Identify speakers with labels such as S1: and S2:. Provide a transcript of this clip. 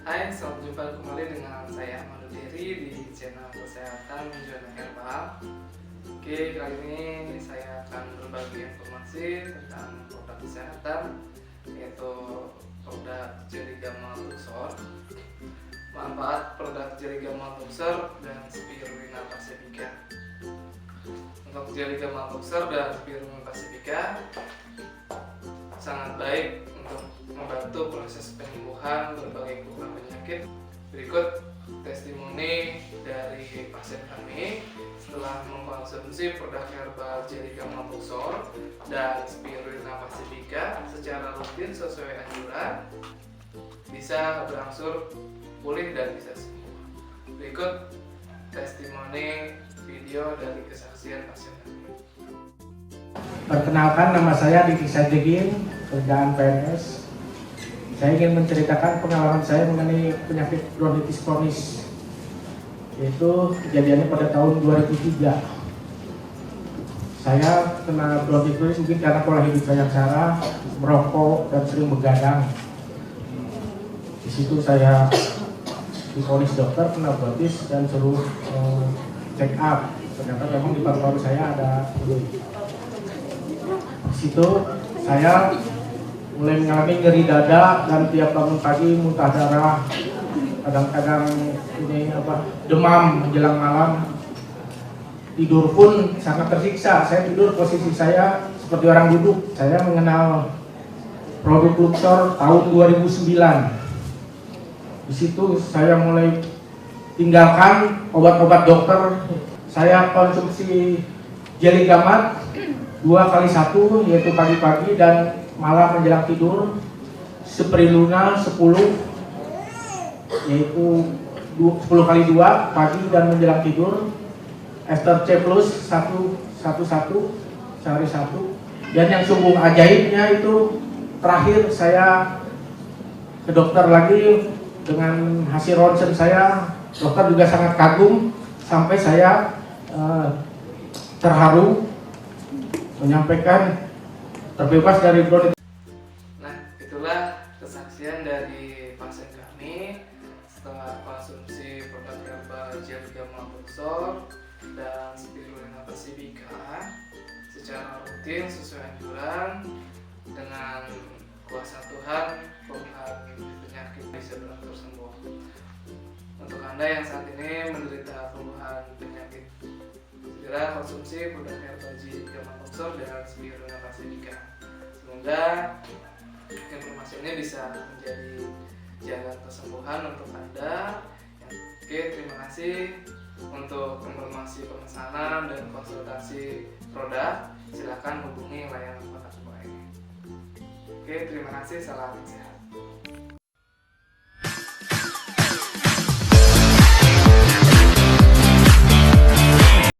S1: Hai, selamat jumpa kembali dengan saya Ahmad Diri di channel Kesehatan Zona Herbal. Oke, kali ini saya akan berbagi informasi tentang produk kesehatan, yaitu produk Jelly Gamal Luxor. Manfaat produk Jelly Gamal Luxor dan Spirulina Pacifica. Untuk Jelly Gamal Luxor dan Spirulina Pacifica sangat baik untuk membantu proses penyembuhan berbagai keluhan penyakit. Berikut testimoni dari pasien kami setelah mengkonsumsi produk herbal Jelly Gamal Luxor dan Spirulina Pacifica secara rutin sesuai anjuran, bisa berangsur pulih dan bisa sembuh. Berikut testimoni video dari kesaksian pasien kami.
S2: Perkenalkan, nama saya Diki Sajegin, kerjaan PNS. Saya ingin menceritakan pengalaman saya mengenai penyakit bronkitis kronis, yaitu kejadiannya pada tahun 2003. Saya kena bronkitis kronis mungkin karena pola hidup saya yang salah, merokok dan sering begadang. Di situ saya divonis dokter kena bronkitis dan suruh check up. Ternyata memang di paru-paru saya ada fluid. Di situ saya mulai mengalami nyeri dada dan tiap bangun pagi muntah darah, kadang-kadang demam menjelang malam. Tidur pun sangat tersiksa. Saya tidur posisi saya seperti orang duduk. Saya mengenal produk Luxor tahun 2009. Di situ saya mulai tinggalkan obat-obat dokter. Saya konsumsi Jelly Gamal 2x1, yaitu pagi-pagi dan malam menjelang tidur. Spirulina 10, yaitu 10x2 pagi dan menjelang tidur. Ester C plus 1 sehari 1. Dan yang sungguh ajaibnya itu terakhir saya ke dokter lagi dengan hasil ronsen saya. Dokter juga sangat kagum sampai saya terharu menyampaikan terbebas dari bronkitis.
S1: Nah, itulah kesaksian dari pasien kami setelah konsumsi produk herbal Jelly Gamal Luxor dan Spirulina Pacifica secara rutin sesuai anjuran. Dengan kuasa Tuhan, keluhan penyakit bisa berangsur sembuh. Untuk Anda yang saat ini menderita keluhan penyakit, segera konsumsi produk herbal Jelly Gamal Luxor dan Spirulina Pacifica. Semoga informasi ini bisa menjadi jalan kesembuhan untuk Anda. Oke, terima kasih. Untuk informasi pemesanan dan konsultasi produk, silakan hubungi layanan kontak ini. Oke, terima kasih. Salam sehat.